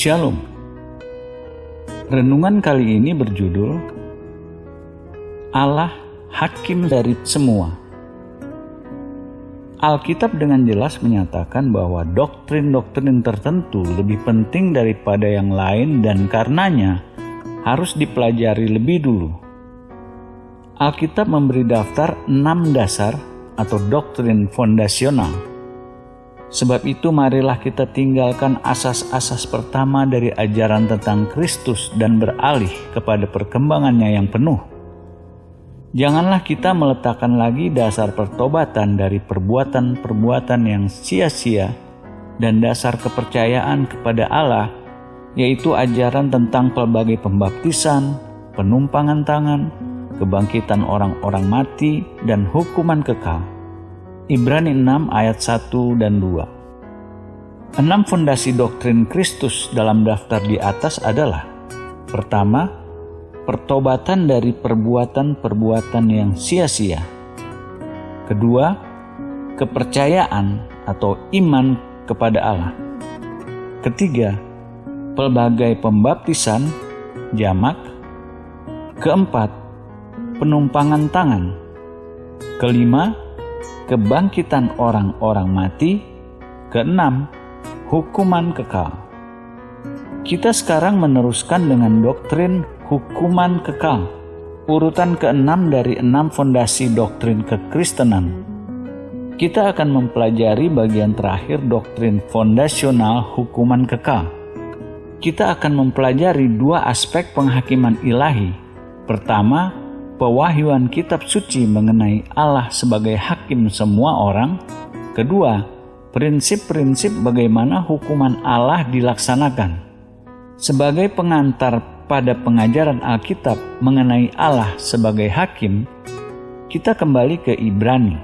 Shalom. Renungan kali ini berjudul Allah Hakim dari Semua. Alkitab dengan jelas menyatakan bahwa doktrin-doktrin tertentu lebih penting daripada yang lain dan karenanya harus dipelajari lebih dulu. Alkitab memberi daftar 6 dasar atau doktrin fondasional. Sebab itu marilah kita tinggalkan asas-asas pertama dari ajaran tentang Kristus dan beralih kepada perkembangannya yang penuh. Janganlah kita meletakkan lagi dasar pertobatan dari perbuatan-perbuatan yang sia-sia dan dasar kepercayaan kepada Allah, yaitu ajaran tentang pelbagai pembaptisan, penumpangan tangan, kebangkitan orang-orang mati, dan hukuman kekal. Ibrani 6 ayat 1 dan 2. 6 fondasi doktrin Kristus dalam daftar di atas adalah: pertama, pertobatan dari perbuatan-perbuatan yang sia-sia. Kedua, kepercayaan atau iman kepada Allah. Ketiga, pelbagai pembaptisan, jamak. Keempat, penumpangan tangan. Kelima, kebangkitan orang-orang mati. Keenam, hukuman kekal. Kita sekarang meneruskan dengan doktrin hukuman kekal, urutan ke-6 dari 6 fondasi doktrin kekristenan. Kita akan mempelajari bagian terakhir doktrin fondasional hukuman kekal. Kita akan mempelajari 2 aspek penghakiman ilahi. Pertama, pewahyuan kitab suci mengenai Allah sebagai hakim semua orang. Kedua, prinsip-prinsip bagaimana hukuman Allah dilaksanakan. Sebagai pengantar pada pengajaran Alkitab mengenai Allah sebagai hakim, kita kembali ke Ibrani.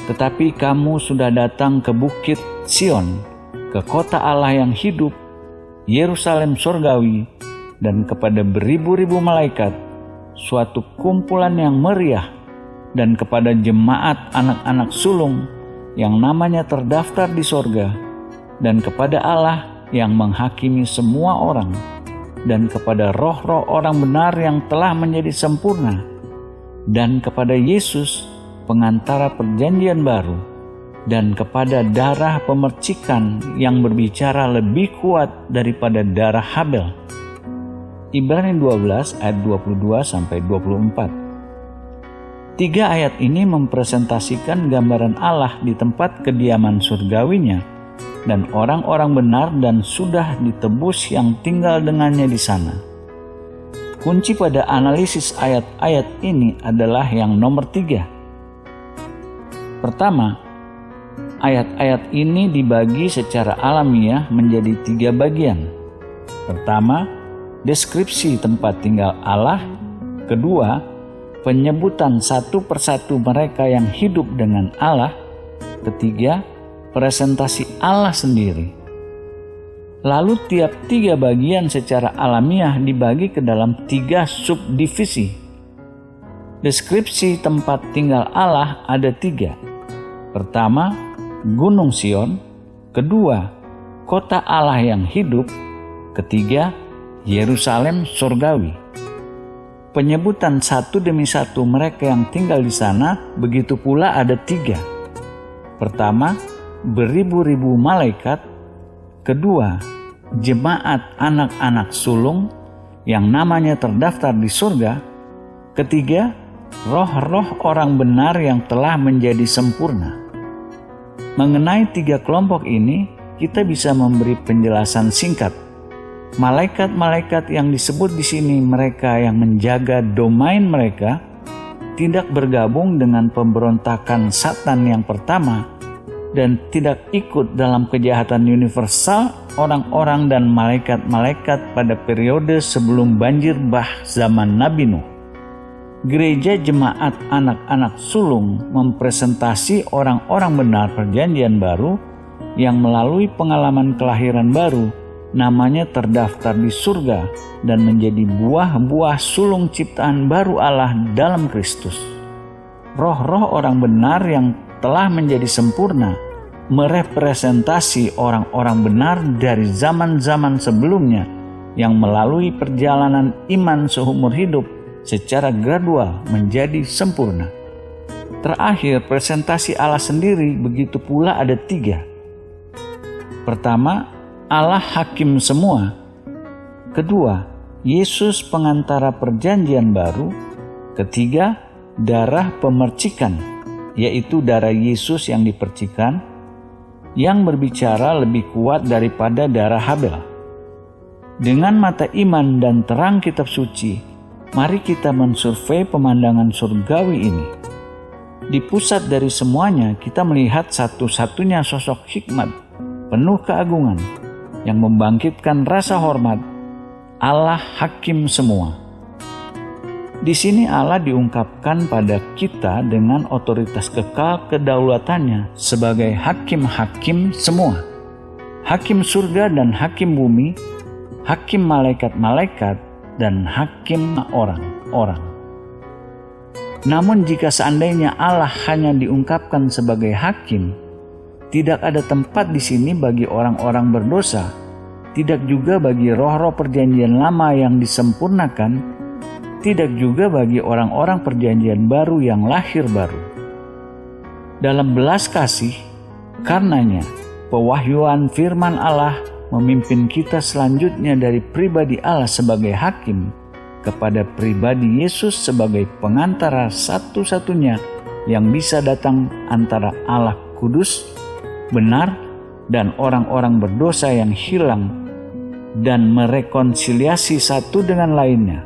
Tetapi kamu sudah datang ke bukit Sion, ke kota Allah yang hidup, Yerusalem surgawi, dan kepada beribu-ribu malaikat, suatu kumpulan yang meriah, dan kepada jemaat anak-anak sulung yang namanya terdaftar di sorga, dan kepada Allah yang menghakimi semua orang, dan kepada roh-roh orang benar yang telah menjadi sempurna, dan kepada Yesus pengantara perjanjian baru, dan kepada darah pemercikan yang berbicara lebih kuat daripada darah Habel. Ibrani 12 ayat 22-24. 3 ayat ini mempresentasikan gambaran Allah di tempat kediaman surgawinya dan orang-orang benar dan sudah ditebus yang tinggal dengannya di sana. Kunci pada analisis ayat-ayat ini adalah yang nomor 3. Pertama, ayat-ayat ini dibagi secara alamiah menjadi 3 bagian. Pertama, deskripsi tempat tinggal Allah. Kedua, penyebutan satu persatu mereka yang hidup dengan Allah. Ketiga, presentasi Allah sendiri. Lalu tiap 3 bagian secara alamiah dibagi ke dalam 3 subdivisi. Deskripsi tempat tinggal Allah ada 3. Pertama, Gunung Sion. Kedua, kota Allah yang hidup. Ketiga, Yerusalem surgawi. Penyebutan satu demi satu mereka yang tinggal di sana begitu pula ada 3. Pertama, beribu-ribu malaikat. Kedua, jemaat anak-anak sulung yang namanya terdaftar di surga. Ketiga, roh-roh orang benar yang telah menjadi sempurna. Mengenai 3 kelompok ini, kita bisa memberi penjelasan singkat. Malaikat-malaikat yang disebut di sini mereka yang menjaga domain mereka tidak bergabung dengan pemberontakan Satan yang pertama dan tidak ikut dalam kejahatan universal orang-orang dan malaikat-malaikat pada periode sebelum banjir bah zaman Nabi Nuh. Gereja jemaat anak-anak sulung mempresentasi orang-orang benar perjanjian baru yang melalui pengalaman kelahiran baru namanya terdaftar di surga dan menjadi buah-buah sulung ciptaan baru Allah dalam Kristus. Roh-roh orang benar yang telah menjadi sempurna merepresentasi orang-orang benar dari zaman-zaman sebelumnya yang melalui perjalanan iman seumur hidup secara gradual menjadi sempurna. Terakhir, presentasi Allah sendiri begitu pula ada 3. Pertama, Allah hakim semua. Kedua, Yesus pengantara perjanjian baru. Ketiga, darah pemercikan, yaitu darah Yesus yang dipercikan, yang berbicara lebih kuat daripada darah Habel. Dengan mata iman dan terang kitab suci, mari kita mensurvei pemandangan surgawi ini. Di pusat dari semuanya, kita melihat satu-satunya sosok hikmat, penuh keagungan, yang membangkitkan rasa hormat, Allah hakim semua. Di sini Allah diungkapkan pada kita dengan otoritas kekal kedaulatannya sebagai hakim-hakim semua. Hakim surga dan hakim bumi, hakim malaikat-malaikat, dan hakim orang-orang. Namun jika seandainya Allah hanya diungkapkan sebagai hakim, tidak ada tempat di sini bagi orang-orang berdosa, tidak juga bagi roh-roh perjanjian lama yang disempurnakan, tidak juga bagi orang-orang perjanjian baru yang lahir baru. Dalam belas kasih, karenanya pewahyuan firman Allah memimpin kita selanjutnya dari pribadi Allah sebagai hakim kepada pribadi Yesus sebagai pengantara satu-satunya yang bisa datang antara Allah kudus, benar, dan orang-orang berdosa yang hilang dan merekonsiliasi satu dengan lainnya.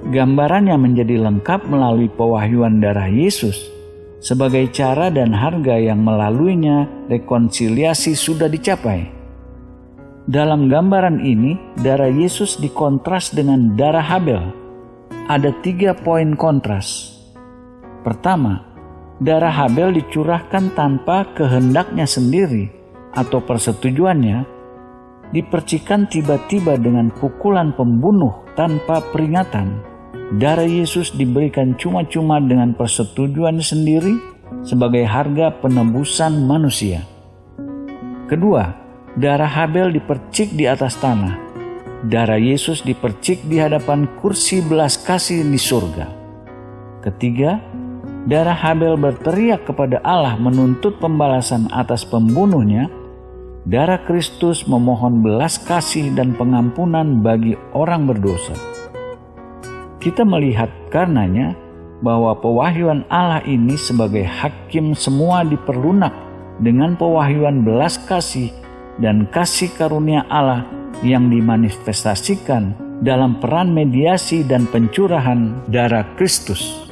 Gambarannya menjadi lengkap melalui pewahyuan darah Yesus sebagai cara dan harga yang melaluinya rekonsiliasi sudah dicapai. Dalam gambaran ini, darah Yesus dikontras dengan darah Habel. Ada 3 poin kontras. Pertama, darah Habel dicurahkan tanpa kehendaknya sendiri atau persetujuannya, dipercikan tiba-tiba dengan pukulan pembunuh tanpa peringatan. Darah Yesus diberikan cuma-cuma dengan persetujuan sendiri sebagai harga penebusan manusia. Kedua, darah Habel dipercik di atas tanah. Darah Yesus dipercik di hadapan kursi belas kasih di surga. Ketiga, darah Habel berteriak kepada Allah menuntut pembalasan atas pembunuhnya. Darah Kristus memohon belas kasih dan pengampunan bagi orang berdosa. Kita melihat karenanya bahwa pewahyuan Allah ini sebagai hakim semua diperlunak dengan pewahyuan belas kasih dan kasih karunia Allah yang dimanifestasikan dalam peran mediasi dan pencurahan darah Kristus.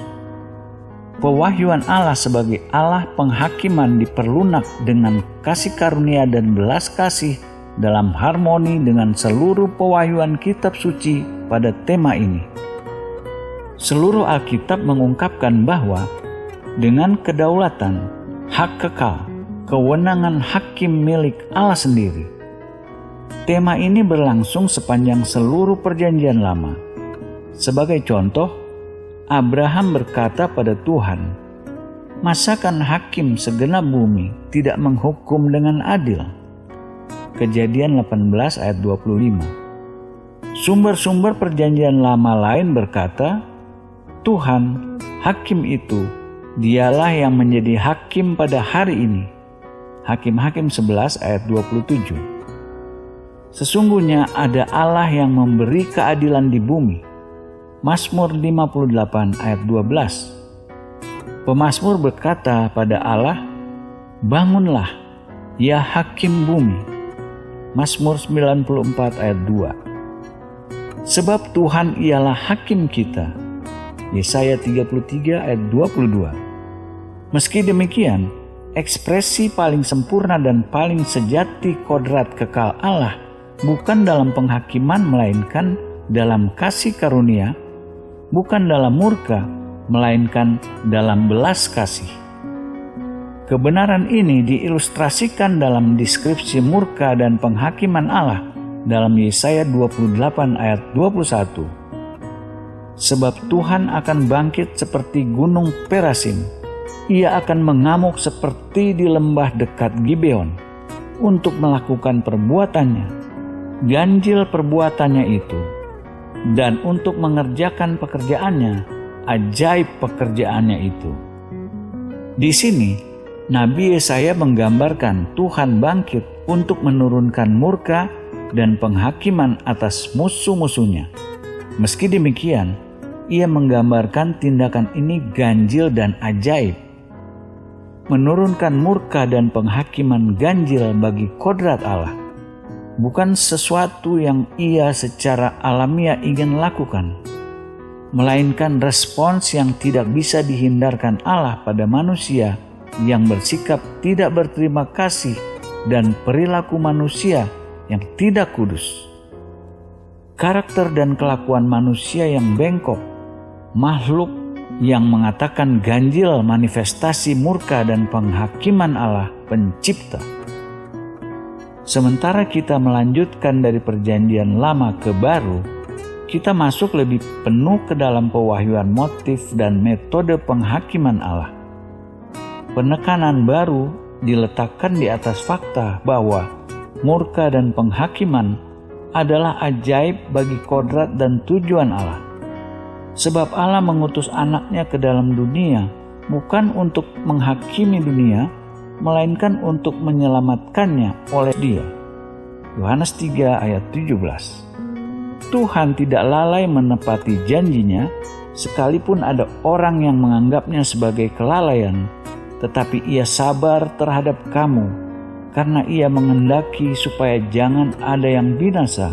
Pewahyuan Allah sebagai Allah penghakiman diperlunak dengan kasih karunia dan belas kasih dalam harmoni dengan seluruh pewahyuan kitab suci pada tema ini. Seluruh Alkitab mengungkapkan bahwa dengan kedaulatan, hak kekal, kewenangan hakim milik Allah sendiri. Tema ini berlangsung sepanjang seluruh perjanjian lama. Sebagai contoh, Abraham berkata pada Tuhan, "Masakan hakim segenap bumi tidak menghukum dengan adil?" Kejadian 18 ayat 25. Sumber-sumber perjanjian lama lain berkata, Tuhan, hakim itu, dialah yang menjadi hakim pada hari ini. Hakim-hakim 11 ayat 27. Sesungguhnya ada Allah yang memberi keadilan di bumi. Mazmur 58 ayat 12. Pemazmur berkata pada Allah, "Bangunlah, ya hakim bumi." Mazmur 94 ayat 2. Sebab Tuhan ialah hakim kita. Yesaya 33 ayat 22. Meski demikian, ekspresi paling sempurna dan paling sejati kodrat kekal Allah bukan dalam penghakiman melainkan dalam kasih karunia, bukan dalam murka melainkan dalam belas kasih. Kebenaran ini diilustrasikan dalam deskripsi murka dan penghakiman Allah dalam Yesaya 28 ayat 21. Sebab Tuhan akan bangkit seperti gunung Perasim, ia akan mengamuk seperti di lembah dekat Gibeon untuk melakukan perbuatannya, ganjil perbuatannya itu, dan untuk mengerjakan pekerjaannya, ajaib pekerjaannya itu. Di sini, Nabi Yesaya menggambarkan Tuhan bangkit untuk menurunkan murka dan penghakiman atas musuh-musuhnya. Meski demikian, ia menggambarkan tindakan ini ganjil dan ajaib. Menurunkan murka dan penghakiman ganjil bagi kodrat Allah bukan sesuatu yang ia secara alamiah ingin lakukan, melainkan respons yang tidak bisa dihindarkan Allah pada manusia yang bersikap tidak berterima kasih dan perilaku manusia yang tidak kudus. Karakter dan kelakuan manusia yang bengkok, makhluk yang mengatakan ganjil manifestasi murka dan penghakiman Allah pencipta. Sementara kita melanjutkan dari perjanjian lama ke baru, kita masuk lebih penuh ke dalam pewahyuan motif dan metode penghakiman Allah. Penekanan baru diletakkan di atas fakta bahwa murka dan penghakiman adalah ajaib bagi kodrat dan tujuan Allah. Sebab Allah mengutus anaknya ke dalam dunia bukan untuk menghakimi dunia, melainkan untuk menyelamatkannya oleh Dia. Yohanes 3 ayat 17. Tuhan tidak lalai menepati janjinya, sekalipun ada orang yang menganggapnya sebagai kelalaian, tetapi Ia sabar terhadap kamu, karena Ia mengendaki supaya jangan ada yang binasa,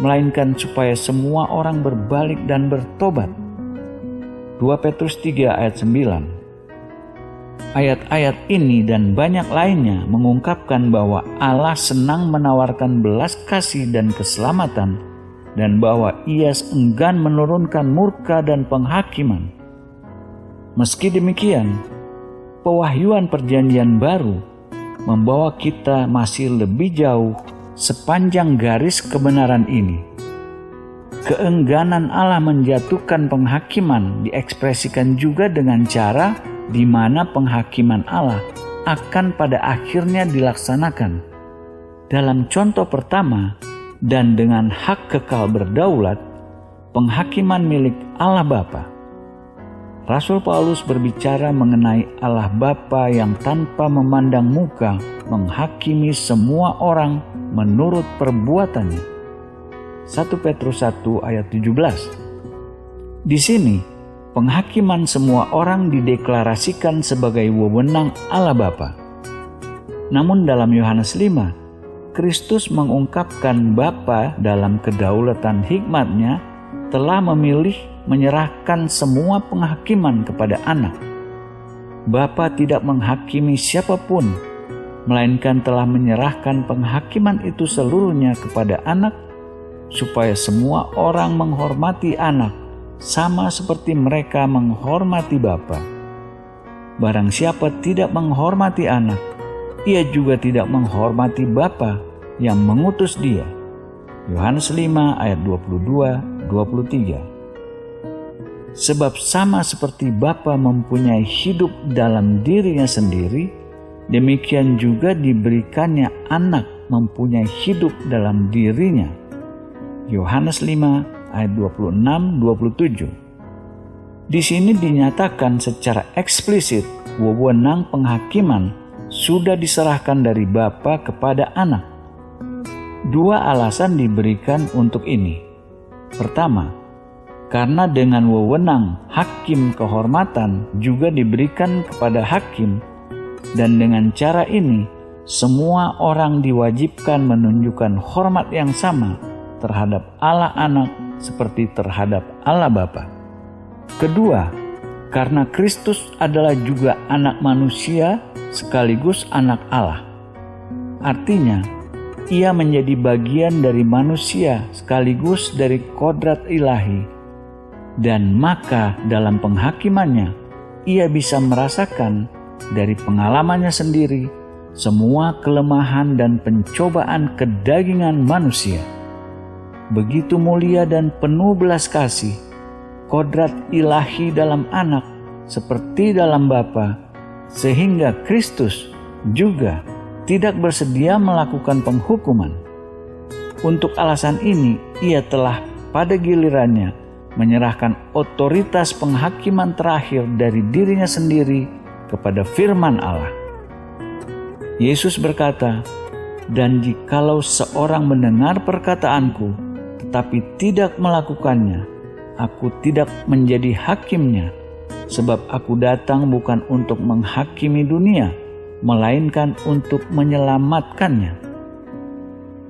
melainkan supaya semua orang berbalik dan bertobat. 2 Petrus 3 ayat 9. Ayat-ayat ini dan banyak lainnya mengungkapkan bahwa Allah senang menawarkan belas kasih dan keselamatan, dan bahwa Ia enggan menurunkan murka dan penghakiman. Meski demikian, pewahyuan perjanjian baru membawa kita masih lebih jauh sepanjang garis kebenaran ini. Keengganan Allah menjatuhkan penghakiman diekspresikan juga dengan cara di mana penghakiman Allah akan pada akhirnya dilaksanakan. Dalam contoh pertama, dan dengan hak kekal berdaulat, penghakiman milik Allah Bapa. Rasul Paulus berbicara mengenai Allah Bapa yang tanpa memandang muka menghakimi semua orang menurut perbuatannya. 1 Petrus 1 ayat 17. Di sini, penghakiman semua orang dideklarasikan sebagai wewenang Allah Bapa. Namun dalam Yohanes 5, Kristus mengungkapkan Bapa dalam kedaulatan hikmat-Nya telah memilih menyerahkan semua penghakiman kepada Anak. Bapa tidak menghakimi siapapun, melainkan telah menyerahkan penghakiman itu seluruhnya kepada Anak, supaya semua orang menghormati Anak sama seperti mereka menghormati Bapa. Barang siapa tidak menghormati Anak, ia juga tidak menghormati Bapa yang mengutus Dia. Yohanes 5 ayat 22-23. Sebab sama seperti Bapa mempunyai hidup dalam dirinya sendiri, demikian juga diberikannya Anak mempunyai hidup dalam dirinya. Yohanes 5 ayat 26-27. Di sini dinyatakan secara eksplisit wewenang penghakiman sudah diserahkan dari Bapa kepada Anak. Dua alasan diberikan untuk ini. Pertama, karena dengan wewenang hakim kehormatan juga diberikan kepada hakim, dan dengan cara ini semua orang diwajibkan menunjukkan hormat yang sama terhadap Allah Anak seperti terhadap Allah Bapa. Kedua, karena Kristus adalah juga anak manusia sekaligus anak Allah. Artinya, Ia menjadi bagian dari manusia sekaligus dari kodrat ilahi, dan maka dalam penghakimannya Ia bisa merasakan dari pengalamannya sendiri semua kelemahan dan pencobaan kedagingan manusia. Begitu mulia dan penuh belas kasih kodrat ilahi dalam Anak seperti dalam Bapa, sehingga Kristus juga tidak bersedia melakukan penghukuman. Untuk alasan ini, Ia telah pada gilirannya menyerahkan otoritas penghakiman terakhir dari dirinya sendiri kepada firman Allah. Yesus berkata, "Dan jikalau seorang mendengar perkataanku, tetapi tidak melakukannya, aku tidak menjadi hakimnya, sebab aku datang bukan untuk menghakimi dunia, melainkan untuk menyelamatkannya.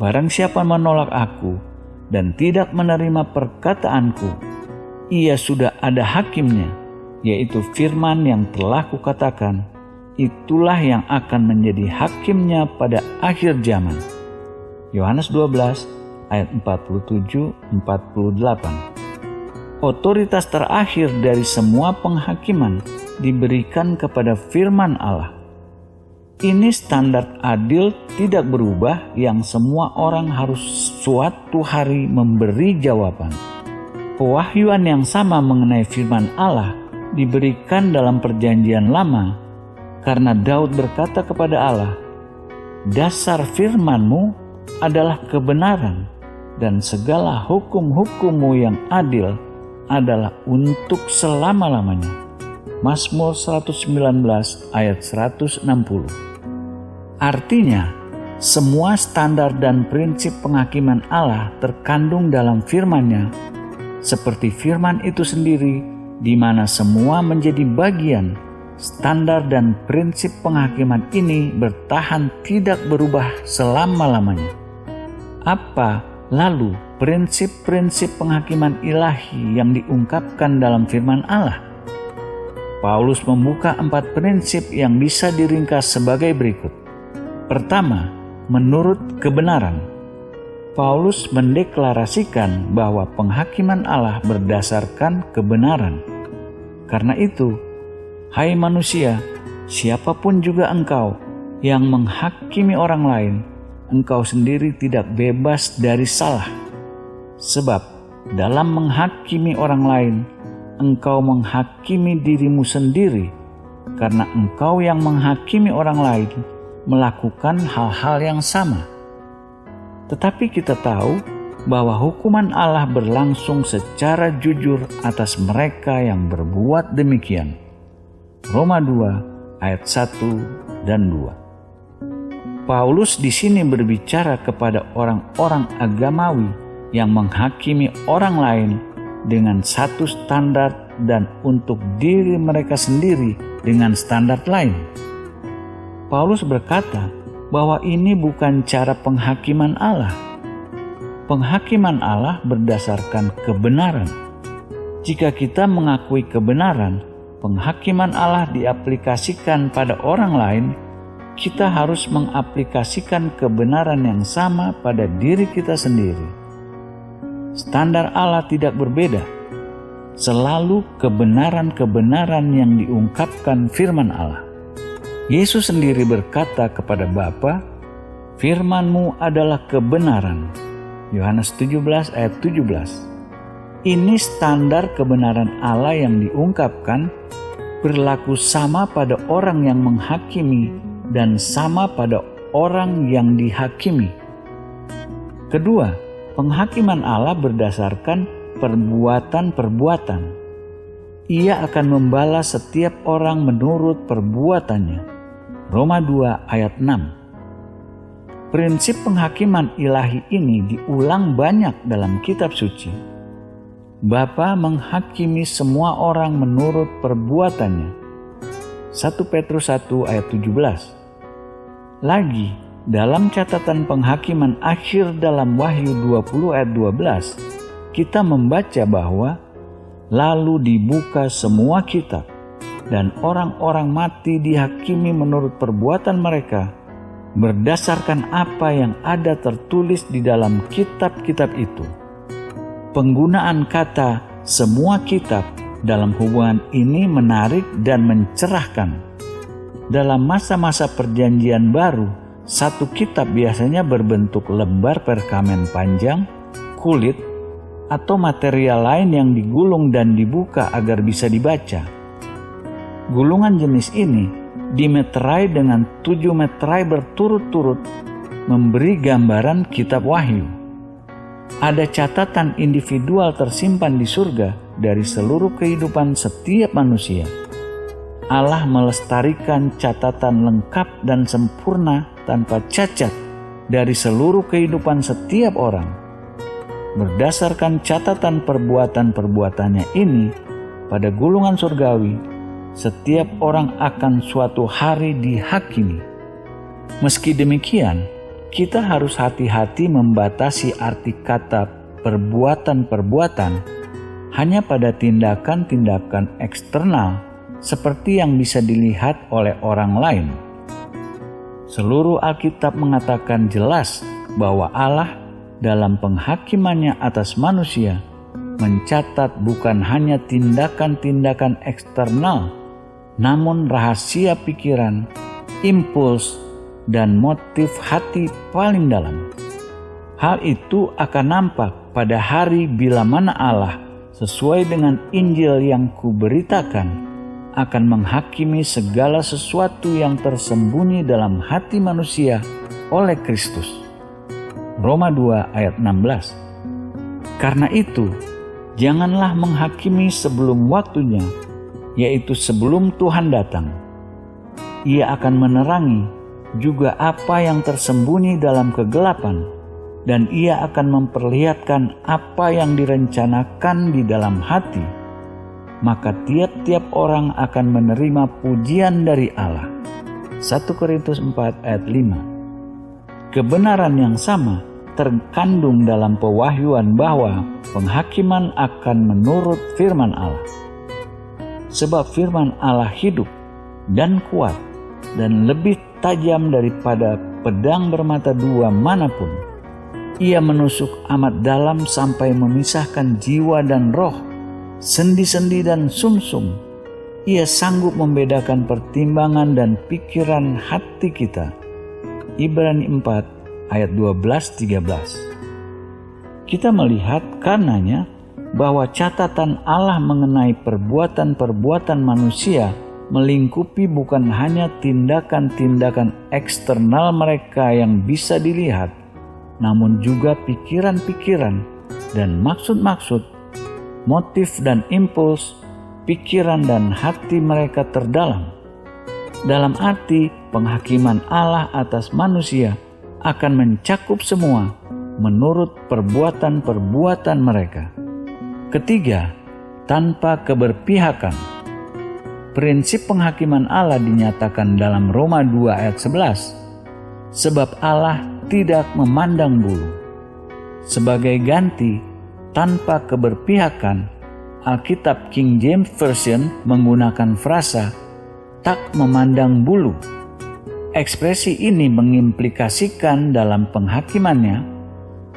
Barang siapa menolak aku dan tidak menerima perkataanku, ia sudah ada hakimnya, yaitu firman yang telah kukatakan, itulah yang akan menjadi hakimnya pada akhir zaman." Yohanes 12 ayat 47-48. Otoritas terakhir dari semua penghakiman diberikan kepada firman Allah. Ini standar adil tidak berubah yang semua orang harus suatu hari memberi jawaban. Pewahyuan yang sama mengenai firman Allah diberikan dalam Perjanjian Lama karena Daud berkata kepada Allah, "Dasar firman-Mu adalah kebenaran dan segala hukum-hukum-Mu yang adil adalah untuk selama-lamanya." Mazmur 119 ayat 160. Artinya, semua standar dan prinsip penghakiman Allah terkandung dalam firman-Nya, seperti firman itu sendiri, di mana semua menjadi bagian. Standar dan prinsip penghakiman ini bertahan tidak berubah selama-lamanya. Apa lalu prinsip-prinsip penghakiman ilahi yang diungkapkan dalam firman Allah? Paulus membuka 4 prinsip yang bisa diringkas sebagai berikut. Pertama, menurut kebenaran. Paulus mendeklarasikan bahwa penghakiman Allah berdasarkan kebenaran. Karena itu, hai manusia, siapapun juga engkau yang menghakimi orang lain, engkau sendiri tidak bebas dari salah. Sebab dalam menghakimi orang lain, engkau menghakimi dirimu sendiri, karena engkau yang menghakimi orang lain melakukan hal-hal yang sama. Tetapi kita tahu bahwa hukuman Allah berlangsung secara jujur atas mereka yang berbuat demikian. Roma 2 ayat 1 dan 2. Paulus di sini berbicara kepada orang-orang agamawi yang menghakimi orang lain dengan satu standar dan untuk diri mereka sendiri dengan standar lain. Paulus berkata bahwa ini bukan cara penghakiman Allah. Penghakiman Allah berdasarkan kebenaran. Jika kita mengakui kebenaran, penghakiman Allah diaplikasikan pada orang lain, kita harus mengaplikasikan kebenaran yang sama pada diri kita sendiri. Standar Allah tidak berbeda. Selalu kebenaran-kebenaran yang diungkapkan firman Allah. Yesus sendiri berkata kepada Bapa, "Firman-Mu adalah kebenaran." Yohanes 17 ayat 17. Ini standar kebenaran Allah yang diungkapkan berlaku sama pada orang yang menghakimi dan sama pada orang yang dihakimi. Kedua, penghakiman Allah berdasarkan perbuatan-perbuatan. Ia akan membalas setiap orang menurut perbuatannya. Roma 2 ayat 6. Prinsip penghakiman ilahi ini diulang banyak dalam kitab suci. Bapa menghakimi semua orang menurut perbuatannya. 1 Petrus 1 ayat 17. Lagi, dalam catatan penghakiman akhir dalam Wahyu 20 ayat 12, kita membaca bahwa lalu dibuka semua kitab, dan orang-orang mati dihakimi menurut perbuatan mereka, berdasarkan apa yang ada tertulis di dalam kitab-kitab itu. Penggunaan kata semua kitab dalam hubungan ini menarik dan mencerahkan. Dalam masa-masa perjanjian baru, satu kitab biasanya berbentuk lembar perkamen panjang, kulit, atau material lain yang digulung dan dibuka agar bisa dibaca. Gulungan jenis ini dimeterai dengan 7 meterai berturut-turut memberi gambaran kitab Wahyu. Ada catatan individual tersimpan di surga dari seluruh kehidupan setiap manusia. Allah melestarikan catatan lengkap dan sempurna tanpa cacat dari seluruh kehidupan setiap orang. Berdasarkan catatan perbuatan-perbuatannya ini, pada gulungan surgawi, setiap orang akan suatu hari dihakimi. Meski demikian, kita harus hati-hati membatasi arti kata perbuatan-perbuatan hanya pada tindakan-tindakan eksternal seperti yang bisa dilihat oleh orang lain. Seluruh Alkitab mengatakan jelas bahwa Allah dalam penghakimannya atas manusia mencatat bukan hanya tindakan-tindakan eksternal, namun rahasia pikiran, impuls, dan motif hati paling dalam. Hal itu akan nampak pada hari bila mana Allah, sesuai dengan Injil yang kuberitakan, akan menghakimi segala sesuatu yang tersembunyi dalam hati manusia oleh Kristus. Roma 2 ayat 16. Karena itu, janganlah menghakimi sebelum waktunya, yaitu sebelum Tuhan datang. Ia akan menerangi juga apa yang tersembunyi dalam kegelapan, dan ia akan memperlihatkan apa yang direncanakan di dalam hati. Maka tiap-tiap orang akan menerima pujian dari Allah. 1 Korintus 4 ayat 5. Kebenaran yang sama terkandung dalam pewahyuan bahwa penghakiman akan menurut firman Allah. Sebab firman Allah hidup dan kuat dan lebih tajam daripada pedang bermata dua manapun. Ia menusuk amat dalam sampai memisahkan jiwa dan roh, sendi-sendi dan sumsum. Ia sanggup membedakan pertimbangan dan pikiran hati kita. Ibrani 4 ayat 12-13. Kita melihat karenanya bahwa catatan Allah mengenai perbuatan-perbuatan manusia melingkupi bukan hanya tindakan-tindakan eksternal mereka yang bisa dilihat, namun juga pikiran-pikiran dan maksud-maksud, motif dan impuls, pikiran dan hati mereka terdalam. Dalam arti penghakiman Allah atas manusia akan mencakup semua menurut perbuatan-perbuatan mereka. Ketiga, tanpa keberpihakan. Prinsip penghakiman Allah dinyatakan dalam Roma 2 ayat 11. Sebab Allah tidak memandang bulu. Sebagai ganti, tanpa keberpihakan, Alkitab King James Version menggunakan frasa tak memandang bulu. Ekspresi ini mengimplikasikan dalam penghakimannya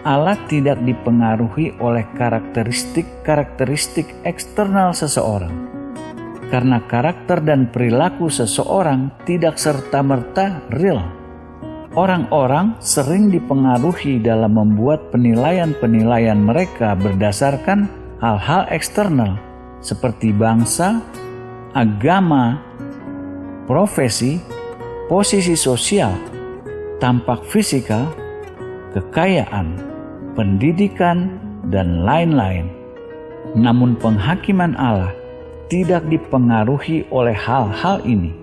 Allah tidak dipengaruhi oleh karakteristik-karakteristik eksternal seseorang. Karena karakter dan perilaku seseorang tidak serta-merta real. Orang-orang sering dipengaruhi dalam membuat penilaian-penilaian mereka berdasarkan hal-hal eksternal seperti bangsa, agama, profesi, posisi sosial, tampak fisikal, kekayaan, pendidikan, dan lain-lain. Namun penghakiman Allah tidak dipengaruhi oleh hal-hal ini.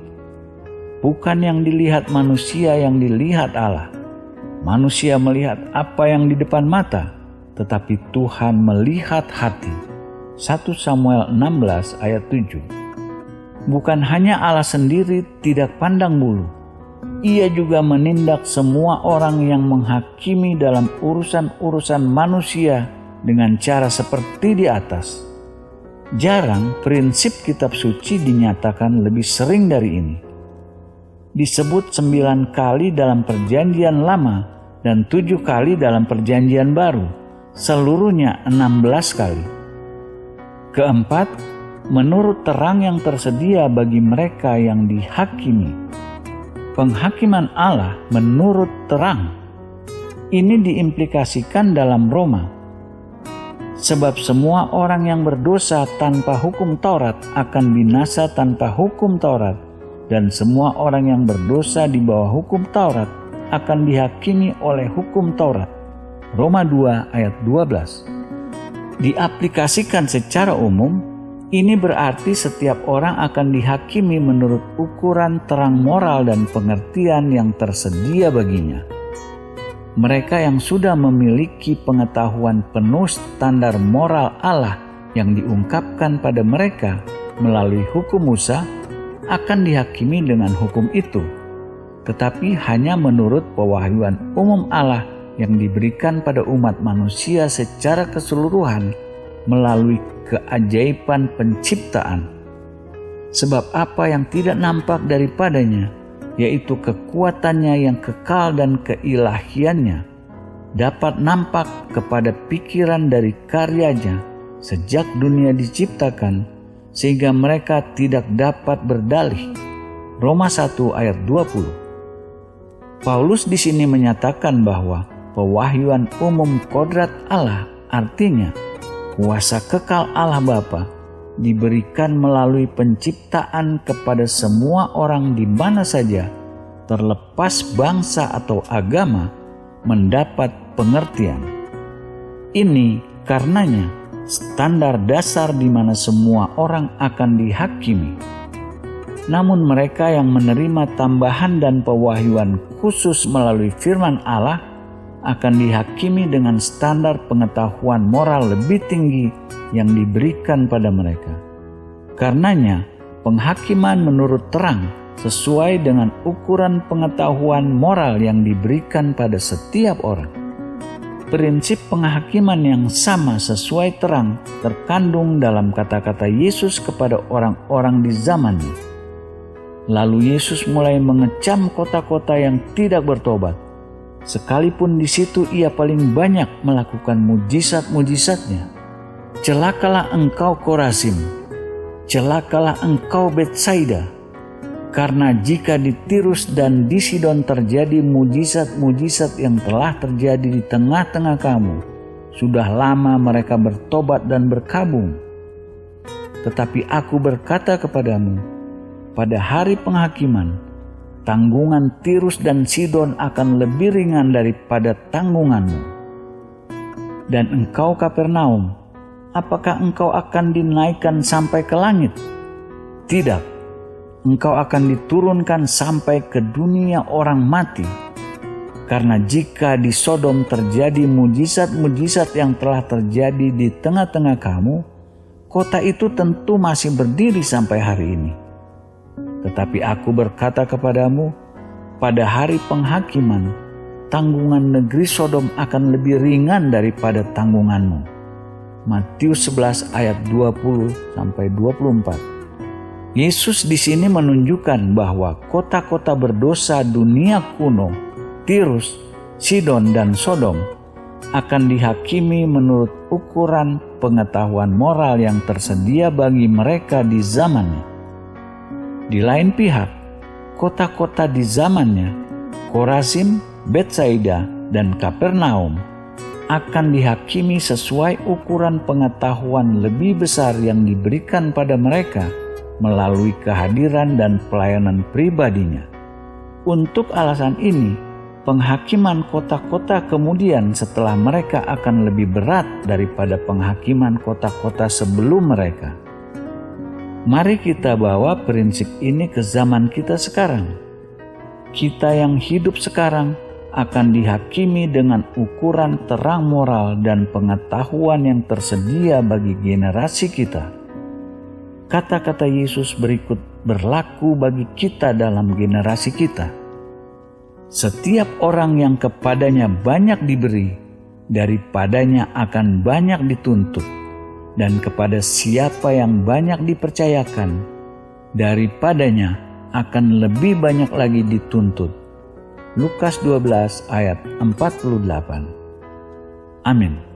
Bukan yang dilihat manusia yang dilihat Allah. Manusia melihat apa yang di depan mata, tetapi Tuhan melihat hati. 1 Samuel 16 ayat 7. Bukan hanya Allah sendiri tidak pandang bulu, Ia juga menindak semua orang yang menghakimi dalam urusan-urusan manusia dengan cara seperti di atas. Jarang prinsip kitab suci dinyatakan lebih sering dari ini. Disebut 9 kali dalam perjanjian lama dan 7 kali dalam perjanjian baru, seluruhnya 16 kali. Keempat, menurut terang yang tersedia bagi mereka yang dihakimi. Penghakiman Allah menurut terang. Ini diimplikasikan dalam Roma. Sebab semua orang yang berdosa tanpa hukum Taurat akan binasa tanpa hukum Taurat, dan semua orang yang berdosa di bawah hukum Taurat akan dihakimi oleh hukum Taurat. Roma 2 ayat 12. Diaplikasikan secara umum, ini berarti setiap orang akan dihakimi menurut ukuran terang moral dan pengertian yang tersedia baginya. Mereka yang sudah memiliki pengetahuan penuh standar moral Allah yang diungkapkan pada mereka melalui hukum Musa akan dihakimi dengan hukum itu, tetapi hanya menurut pewahyuan umum Allah yang diberikan pada umat manusia secara keseluruhan melalui keajaiban penciptaan. Sebab apa yang tidak nampak daripadanya, yaitu kekuatannya yang kekal dan keilahiannya, dapat nampak kepada pikiran dari karyanya sejak dunia diciptakan, sehingga mereka tidak dapat berdalih. Roma 1 ayat 20. Paulus di sini menyatakan bahwa pewahyuan umum kodrat Allah, artinya kuasa kekal Allah Bapa, diberikan melalui penciptaan kepada semua orang di mana saja, terlepas bangsa atau agama, mendapat pengertian. Ini karenanya standar dasar di mana semua orang akan dihakimi. Namun mereka yang menerima tambahan dan pewahyuan khusus melalui firman Allah akan dihakimi dengan standar pengetahuan moral lebih tinggi yang diberikan pada mereka. Karenanya, penghakiman menurut terang sesuai dengan ukuran pengetahuan moral yang diberikan pada setiap orang. Prinsip penghakiman yang sama sesuai terang terkandung dalam kata-kata Yesus kepada orang-orang di zamannya. Lalu Yesus mulai mengecam kota-kota yang tidak bertobat, sekalipun di situ ia paling banyak melakukan mujizat-mujizatnya. Celakalah engkau Korazim, celakalah engkau Betsaida, karena jika di Tirus dan di Sidon terjadi mujizat-mujizat yang telah terjadi di tengah-tengah kamu, sudah lama mereka bertobat dan berkabung. Tetapi aku berkata kepadamu, pada hari penghakiman, tanggungan Tirus dan Sidon akan lebih ringan daripada tanggunganmu. Dan engkau Kapernaum, apakah engkau akan dinaikkan sampai ke langit? Tidak. Engkau akan diturunkan sampai ke dunia orang mati. Karena jika di Sodom terjadi mujizat-mujizat yang telah terjadi di tengah-tengah kamu, kota itu tentu masih berdiri sampai hari ini. Tetapi aku berkata kepadamu, pada hari penghakiman, tanggungan negeri Sodom akan lebih ringan daripada tanggunganmu. Matius 11 ayat 20-24. Yesus di sini menunjukkan bahwa kota-kota berdosa dunia kuno, Tirus, Sidon, dan Sodom, akan dihakimi menurut ukuran pengetahuan moral yang tersedia bagi mereka di zamannya. Di lain pihak, kota-kota di zamannya, Korazim, Betsaida, dan Kapernaum, akan dihakimi sesuai ukuran pengetahuan lebih besar yang diberikan pada mereka melalui kehadiran dan pelayanan pribadinya. Untuk alasan ini, penghakiman kota-kota kemudian setelah mereka akan lebih berat daripada penghakiman kota-kota sebelum mereka. Mari kita bawa prinsip ini ke zaman kita sekarang. Kita yang hidup sekarang akan dihakimi dengan ukuran terang moral dan pengetahuan yang tersedia bagi generasi kita. Kata-kata Yesus berikut berlaku bagi kita dalam generasi kita. Setiap orang yang kepadanya banyak diberi, daripadanya akan banyak dituntut. Dan kepada siapa yang banyak dipercayakan, daripadanya akan lebih banyak lagi dituntut. Lukas 12 ayat 48. Amin.